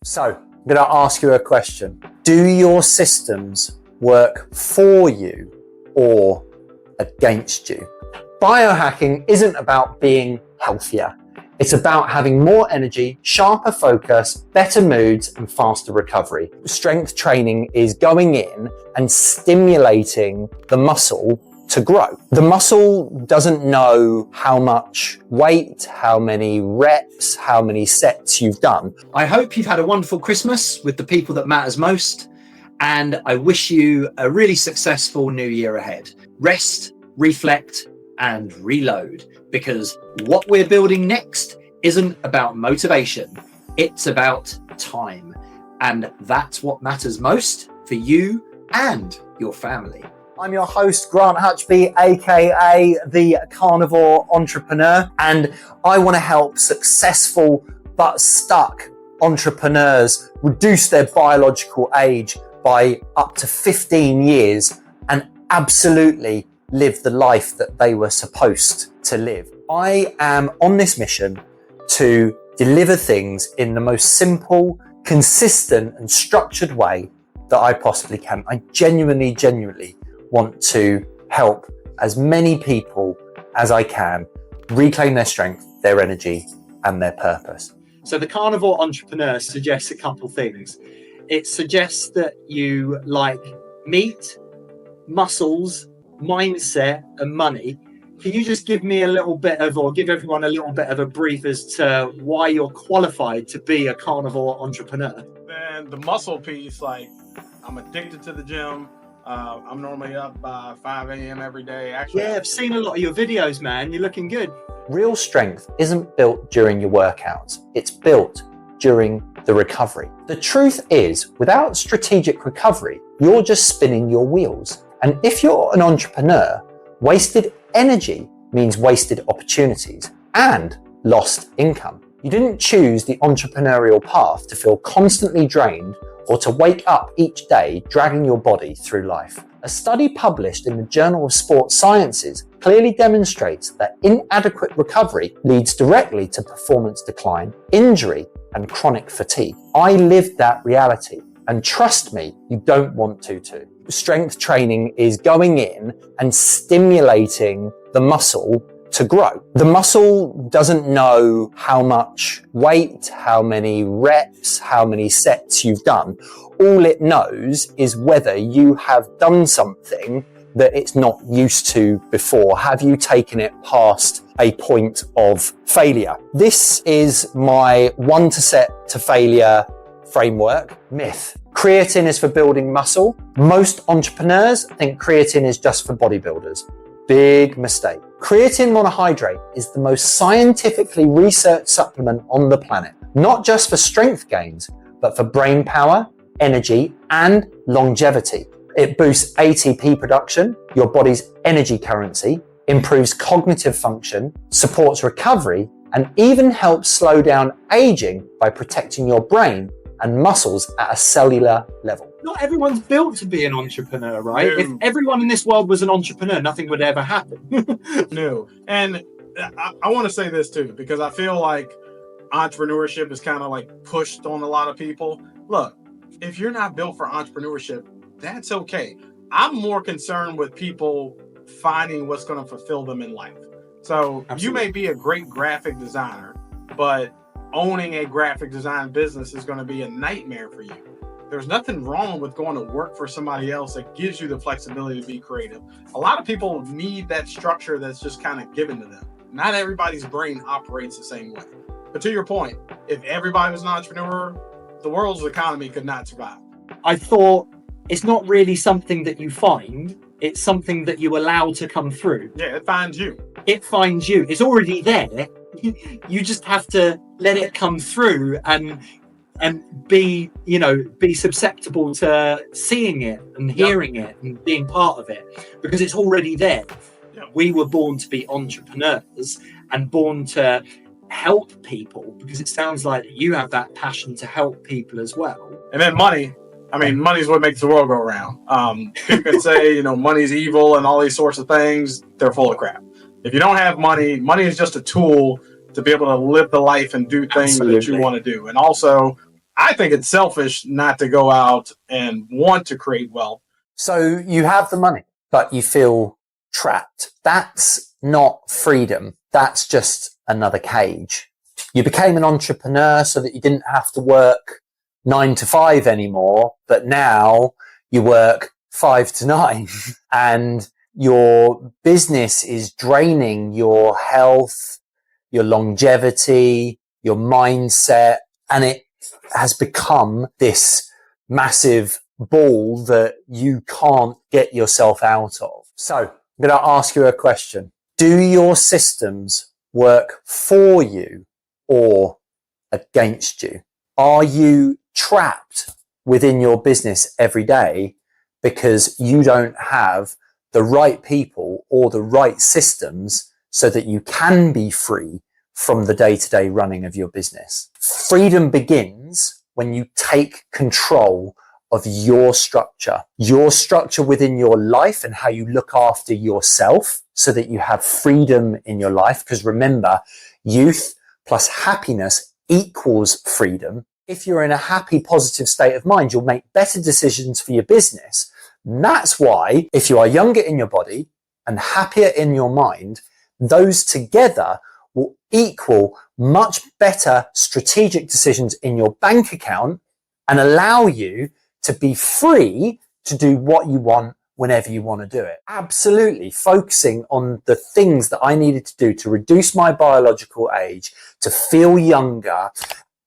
So, I'm going to ask you a question. Do your systems work for you or against you? Biohacking isn't about being healthier. It's about having more energy, sharper focus, better moods, and faster recovery. Strength training is going in and stimulating the muscle to grow. The muscle doesn't know how much weight, how many reps, how many sets you've done. I hope you've had a wonderful Christmas with the people that matters most, and I wish you a really successful new year ahead. Rest, reflect, and reload, because what we're building next isn't about motivation, it's about time. And that's what matters most for you and your family. I'm your host, Grant Hutchby, aka the Carnivore Entrepreneur, and I want to help successful but stuck entrepreneurs reduce their biological age by up to 15 years and absolutely live the life that they were supposed to live. I am on this mission to deliver things in the most simple, consistent and structured way that I possibly can. I genuinely want to help as many people as I can reclaim their strength, their energy and their purpose. So the Carnivore Entrepreneur suggests a couple things. It suggests that you like meat, muscles, mindset and money. Can you just give me a little bit of, or give everyone a little bit of a brief as to why you're qualified to be a carnivore entrepreneur? Man, the muscle piece, like I'm addicted to the gym. I'm normally up by 5 a.m. every day. Actually, yeah, I've seen a lot of your videos, man. You're looking good. Real strength isn't built during your workouts. It's built during the recovery. The truth is, without strategic recovery, you're just spinning your wheels. And if you're an entrepreneur, wasted energy means wasted opportunities and lost income. You didn't choose the entrepreneurial path to feel constantly drained or to wake up each day dragging your body through life. A study published in the Journal of Sports Sciences clearly demonstrates that inadequate recovery leads directly to performance decline, injury, and chronic fatigue. I lived that reality, and trust me, you don't want to too. Strength training is going in and stimulating the muscle to grow. The muscle doesn't know how much weight, how many reps, how many sets you've done. All it knows is whether you have done something that it's not used to before. Have you taken it past a point of failure? This is my 1 to set to failure framework. Myth. Creatine is for building muscle. Most entrepreneurs think creatine is just for bodybuilders. Big mistake. Creatine monohydrate is the most scientifically researched supplement on the planet, not just for strength gains, but for brain power, energy, and longevity. It boosts ATP production, your body's energy currency, improves cognitive function, supports recovery, and even helps slow down aging by protecting your brain and muscles at a cellular level. Not everyone's built to be an entrepreneur, right? No. If everyone in this world was an entrepreneur, nothing would ever happen. No. And I want to say this too, because I feel like entrepreneurship is kind of like pushed on a lot of people. Look, if you're not built for entrepreneurship, that's okay. I'm more concerned with people finding what's going to fulfill them in life. So Absolutely. You may be a great graphic designer, but owning a graphic design business is going to be a nightmare for you. There's nothing wrong with going to work for somebody else that gives you the flexibility to be creative. A lot of people need that structure that's just kind of given to them. Not everybody's brain operates the same way. But to your point, if everybody was an entrepreneur, the world's economy could not survive. I thought it's not really something that you find, it's something that you allow to come through. Yeah, it finds you. It finds you. It's already there. You just have to let it come through and be susceptible to seeing it and hearing it and being part of it, because it's already there. Yep. We were born to be entrepreneurs and born to help people, because it sounds like you have that passion to help people as well. And then money. I mean, money's what makes the world go around. People can say, money's evil and all these sorts of things. They're full of crap. If you don't have money, money is just a tool to be able to live the life and do things Absolutely. that you want to do. And also, I think it's selfish not to go out and want to create wealth. So you have the money, but you feel trapped. That's not freedom. That's just another cage. You became an entrepreneur so that you didn't have to work 9 to 5 anymore, but now you work 5 to 9 and your business is draining your health, your longevity, your mindset, and it has become this massive ball that you can't get yourself out of. So I'm going to ask you a question. Do your systems work for you or against you? Are you trapped within your business every day because you don't have the right people or the right systems so that you can be free from the day-to-day running of your business? Freedom begins when you take control of your structure within your life and how you look after yourself so that you have freedom in your life. Because remember, youth plus happiness equals freedom. If you're in a happy, positive state of mind, you'll make better decisions for your business. And that's why if you are younger in your body and happier in your mind, those together will equal much better strategic decisions in your bank account and allow you to be free to do what you want whenever you want to do it. Absolutely focusing on the things that I needed to do to reduce my biological age, to feel younger,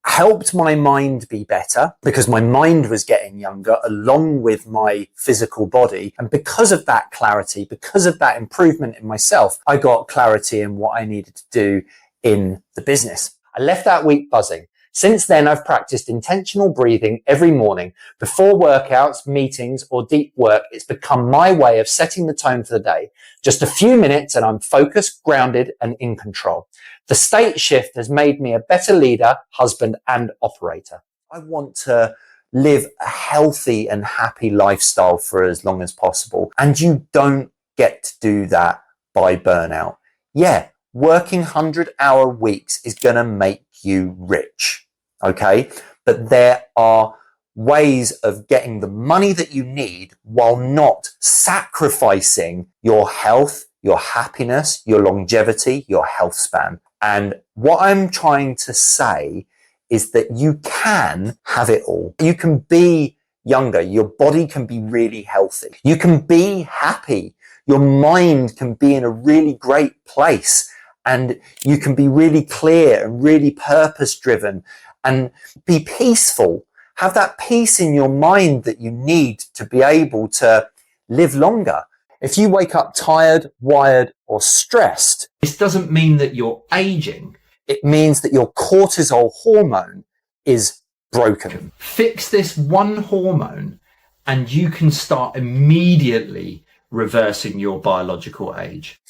helped my mind be better because my mind was getting younger along with my physical body. And because of that clarity, because of that improvement in myself, I got clarity in what I needed to do in the business. I left that week buzzing. Since then, I've practiced intentional breathing every morning before workouts, meetings, or deep work. It's become my way of setting the tone for the day. Just a few minutes and I'm focused, grounded, and in control. The state shift has made me a better leader, husband, and operator. I want to live a healthy and happy lifestyle for as long as possible. And you don't get to do that by burnout. Yeah, working 100-hour weeks is going to make you rich. Okay. But there are ways of getting the money that you need while not sacrificing your health, your happiness, your longevity, your health span. And what I'm trying to say is that you can have it all. You can be younger. Your body can be really healthy. You can be happy. Your mind can be in a really great place. And you can be really clear and really purpose driven and be peaceful. Have that peace in your mind that you need to be able to live longer. If you wake up tired, wired, or stressed, This doesn't mean that you're aging. it means that your cortisol hormone is broken. Fix this one hormone and you can start immediately reversing your biological age.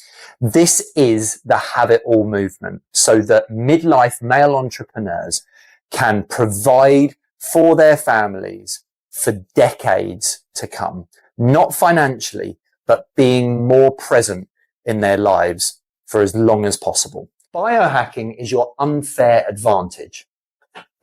This is the have it all movement so that midlife male entrepreneurs can provide for their families for decades to come, not financially, but being more present in their lives for as long as possible. Biohacking is your unfair advantage.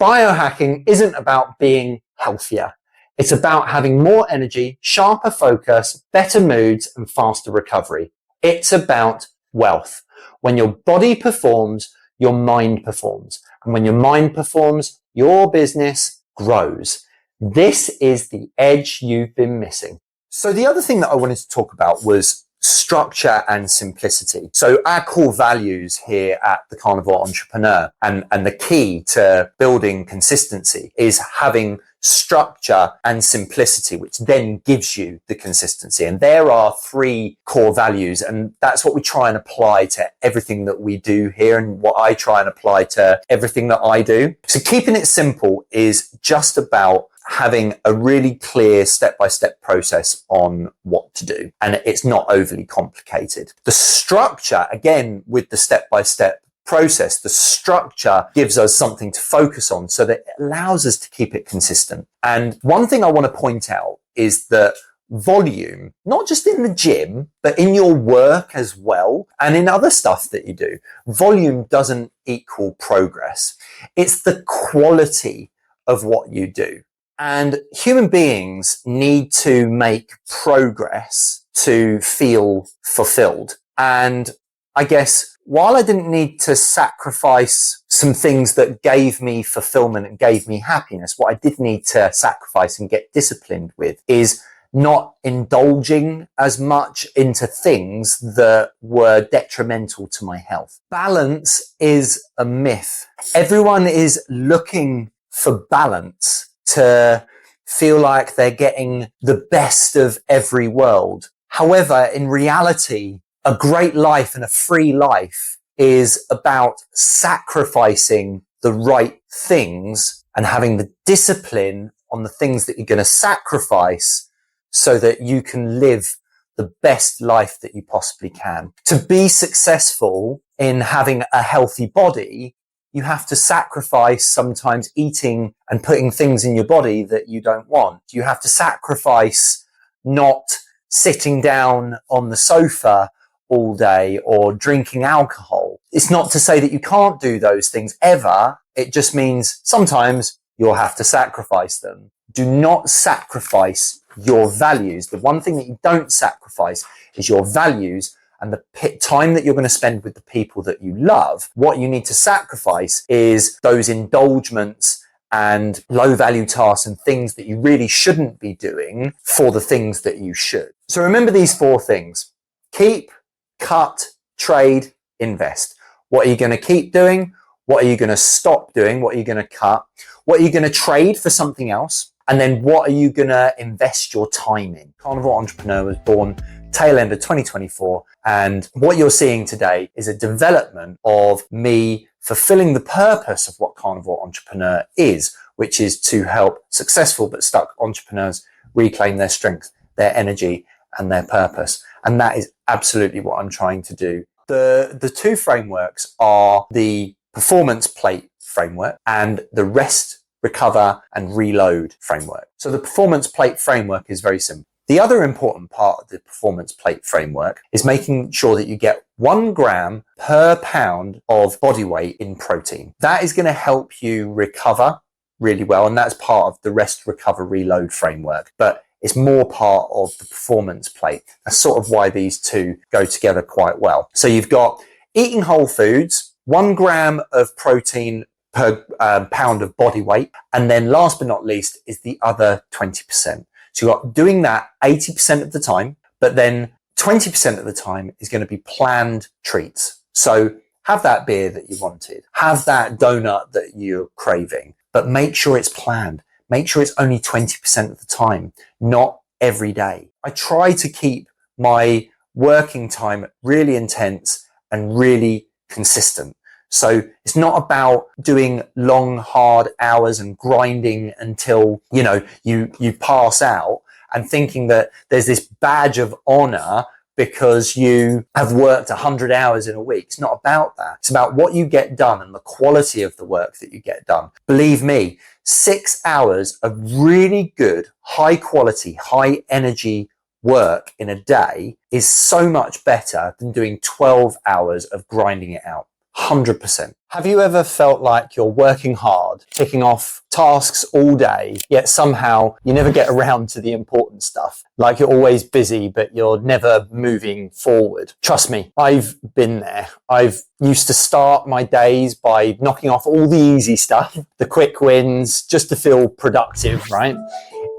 Biohacking isn't about being healthier. It's about having more energy, sharper focus, better moods, and faster recovery. It's about wealth. When your body performs, your mind performs. And when your mind performs, your business grows. This is the edge you've been missing. So the other thing that I wanted to talk about was structure and simplicity. So our core values here at the Carnivore Entrepreneur and the key to building consistency is having structure and simplicity, which then gives you the consistency. And there are 3 core values, and that's what we try and apply to everything that we do here and what I try and apply to everything that I do. So keeping it simple is just about having a really clear step-by-step process on what to do. And it's not overly complicated. The structure, again, with the step-by-step process, the structure gives us something to focus on so that it allows us to keep it consistent. And one thing I want to point out is that volume, not just in the gym, but in your work as well, and in other stuff that you do, volume doesn't equal progress. It's the quality of what you do. And human beings need to make progress to feel fulfilled. And I guess while I didn't need to sacrifice some things that gave me fulfillment and gave me happiness, what I did need to sacrifice and get disciplined with is not indulging as much into things that were detrimental to my health. Balance is a myth. Everyone is looking for balance to feel like they're getting the best of every world. However, in reality, a great life and a free life is about sacrificing the right things and having the discipline on the things that you're going to sacrifice so that you can live the best life that you possibly can. To be successful in having a healthy body, you have to sacrifice sometimes eating and putting things in your body that you don't want. You have to sacrifice not sitting down on the sofa all day or drinking alcohol. It's not to say that you can't do those things ever. It just means sometimes you'll have to sacrifice them. Do not sacrifice your values. The one thing that you don't sacrifice is your values and the time that you're going to spend with the people that you love. What you need to sacrifice is those indulgements and low value tasks and things that you really shouldn't be doing for the things that you should. So remember these 4 things: keep, cut, trade, invest. What are you going to keep doing? What are you going to stop doing? What are you going to cut? What are you going to trade for something else? And then what are you going to invest your time in? Carnivore Entrepreneur was born tail end of 2024. And what you're seeing today is a development of me fulfilling the purpose of what Carnivore Entrepreneur is, which is to help successful but stuck entrepreneurs reclaim their strength, their energy, and their purpose. And that is absolutely what I'm trying to do. The 2 frameworks are the performance plate framework and the rest, recover, and reload framework. So the performance plate framework is very simple. The other important part of the performance plate framework is making sure that you get 1 gram per pound of body weight in protein. That is going to help you recover really well. And that's part of the rest, recover, reload framework. But it's more part of the performance plate. That's sort of why these 2 go together quite well. So you've got eating whole foods, 1 gram of protein per pound of body weight. And then last but not least is the other 20%. So you've got doing that 80% of the time, but then 20% of the time is going to be planned treats. So have that beer that you wanted, have that donut that you're craving, but make sure it's planned. Make sure it's only 20% of the time, not every day. I try to keep my working time really intense and really consistent. So it's not about doing long, hard hours and grinding until, you pass out and thinking that there's this badge of honor because you have worked 100 hours in a week. It's not about that. It's about what you get done and the quality of the work that you get done. Believe me, 6 hours of really good, high quality, high energy work in a day is so much better than doing 12 hours of grinding it out. 100%. Have you ever felt like you're working hard, ticking off tasks all day, yet somehow you never get around to the important stuff? Like you're always busy, but you're never moving forward. Trust me, I've been there. I've used to start my days by knocking off all the easy stuff, the quick wins, just to feel productive, right?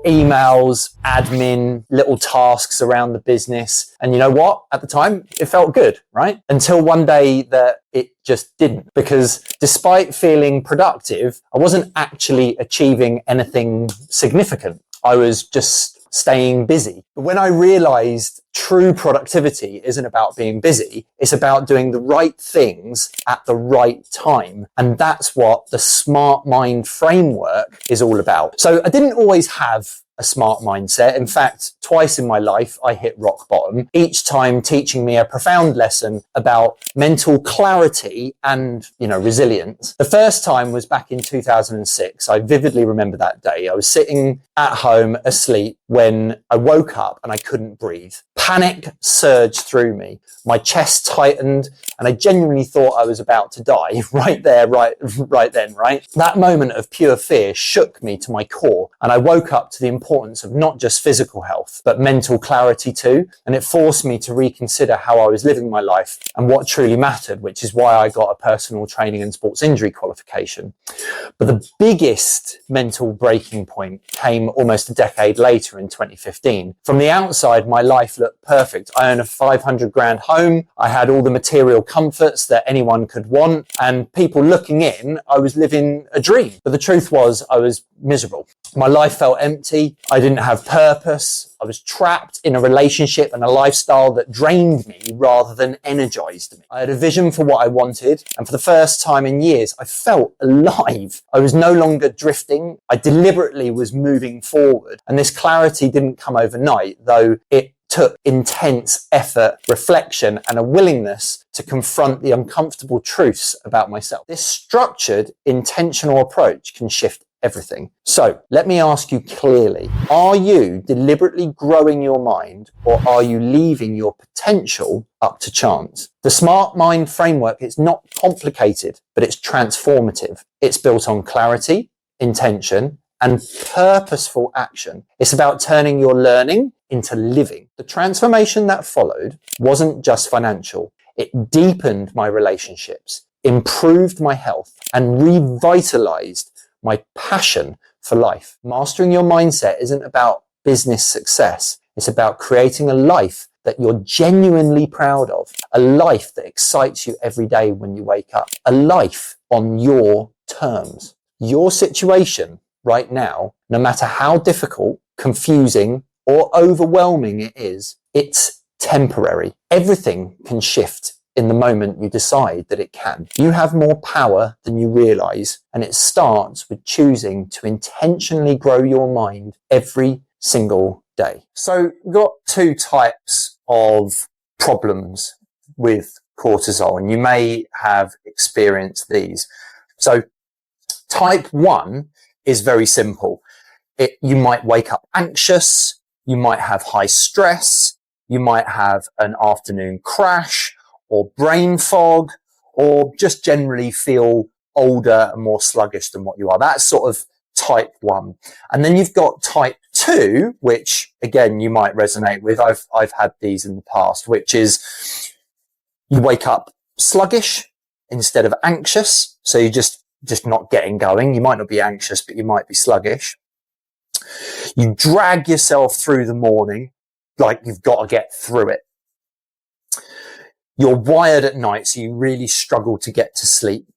Emails, admin, little tasks around the business. And you know what? At the time, it felt good, right? Until one day that it just didn't. Because despite feeling productive, I wasn't actually achieving anything significant. I was just staying busy. But when I realized true productivity isn't about being busy, it's about doing the right things at the right time. And that's what the smart mind framework is all about. So I didn't always have a smart mindset. In fact, twice in my life, I hit rock bottom, each time teaching me a profound lesson about mental clarity and, resilience. The first time was back in 2006. I vividly remember that day. I was sitting at home asleep when I woke up and I couldn't breathe. Panic surged through me. My chest tightened and I genuinely thought I was about to die right there, right then, right? That moment of pure fear shook me to my core, and I woke up to the importance of not just physical health, but mental clarity too. And it forced me to reconsider how I was living my life and what truly mattered, which is why I got a personal training and sports injury qualification. But the biggest mental breaking point came almost a decade later in 2015. From the outside, my life looked perfect. I own a 500 grand home. I had all the material comforts that anyone could want. And people looking in, I was living a dream. But the truth was I was miserable. My life felt empty. I didn't have purpose. I was trapped in a relationship and a lifestyle that drained me rather than energized me. I had a vision for what I wanted, and for the first time in years, I felt alive. I was no longer drifting. I deliberately was moving forward, and this clarity didn't come overnight, though it took intense effort, reflection, and a willingness to confront the uncomfortable truths about myself. This structured, intentional approach can shift everything. So let me ask you clearly, are you deliberately growing your mind, or are you leaving your potential up to chance? The Smart Mind framework is not complicated, but it's transformative. It's built on clarity, intention, and purposeful action. It's about turning your learning into living. The transformation that followed wasn't just financial. It deepened my relationships, improved my health, and revitalized my passion for life. Mastering your mindset isn't about business success. It's about creating a life that you're genuinely proud of, a life that excites you every day when you wake up, a life on your terms. Your situation right now, no matter how difficult, confusing, or overwhelming it is, it's temporary. Everything can shift in the moment you decide that it can. You have more power than you realize, and it starts with choosing to intentionally grow your mind every single day. So we've got two types of problems with cortisol, and you may have experienced these. So type 1 is very simple. You might wake up anxious, you might have high stress, you might have an afternoon crash, or brain fog, or just generally feel older and more sluggish than what you are. That's sort of type 1. And then you've got type 2, which again, you might resonate with. I've had these in the past, which is you wake up sluggish instead of anxious. So you're just not getting going. You might not be anxious, but you might be sluggish. You drag yourself through the morning like you've got to get through it. You're wired at night, so you really struggle to get to sleep.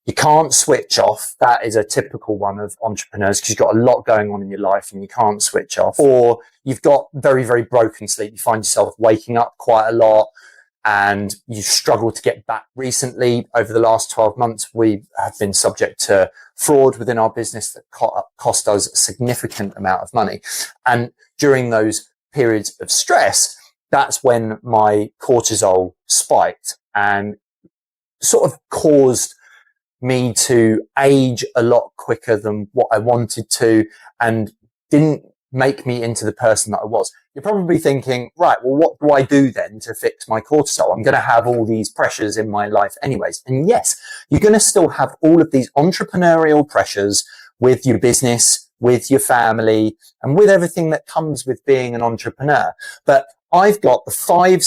You can't switch off. That is a typical one of entrepreneurs, because you've got a lot going on in your life and you can't switch off. Or you've got very, very broken sleep. You find yourself waking up quite a lot and you struggle to get back. Recently, over the last 12 months, we have been subject to fraud within our business that cost us a significant amount of money. And during those periods of stress, that's when my cortisol spiked and sort of caused me to age a lot quicker than what I wanted to, and didn't make me into the person that I was. You're probably thinking, right, well, what do I do then to fix my cortisol? I'm going to have all these pressures in my life anyways. And yes, you're going to still have all of these entrepreneurial pressures with your business, with your family, and with everything that comes with being an entrepreneur. But I've got the 5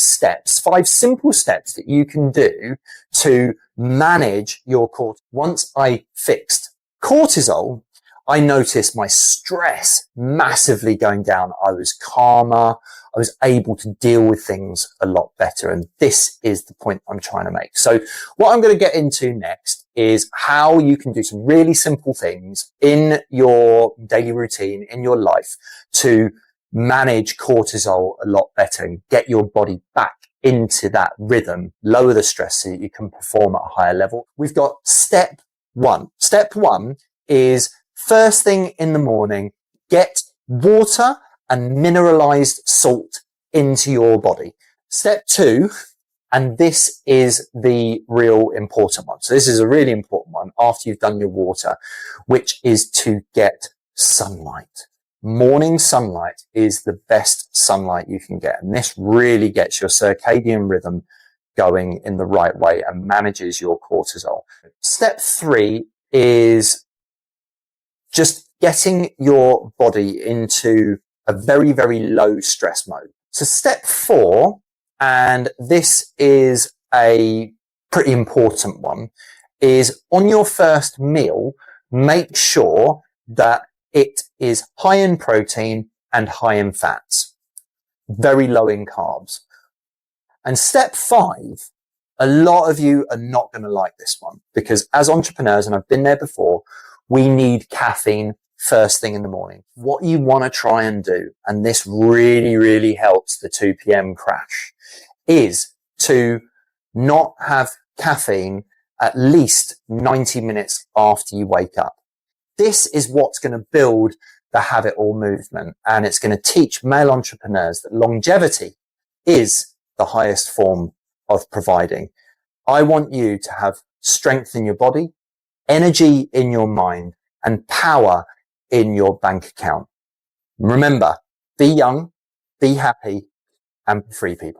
simple steps that you can do to manage your cortisol. Once I fixed cortisol, I noticed my stress massively going down. I was calmer. I was able to deal with things a lot better. And this is the point I'm trying to make. So what I'm going to get into next is how you can do some really simple things in your daily routine, in your life, to manage cortisol a lot better and get your body back into that rhythm, lower the stress so that you can perform at a higher level. We've got step 1. Step 1 is first thing in the morning, get water and mineralized salt into your body. Step 2, and this is the real important one. So this is a really important one after you've done your water, which is to get sunlight. Morning sunlight is the best sunlight you can get. And this really gets your circadian rhythm going in the right way and manages your cortisol. Step 3 is just getting your body into a very, very low stress mode. So step 4, and this is a pretty important one, is on your first meal, make sure that it is high in protein and high in fats, very low in carbs. And step 5, a lot of you are not going to like this one, because as entrepreneurs, and I've been there before, we need caffeine first thing in the morning. What you want to try and do, and this really, really helps the 2 p.m. crash, is to not have caffeine at least 90 minutes after you wake up. This is what's going to build the habit or movement, and it's going to teach male entrepreneurs that longevity is the highest form of providing. I want you to have strength in your body, energy in your mind, and power in your bank account. Remember, be young, be happy, and free people.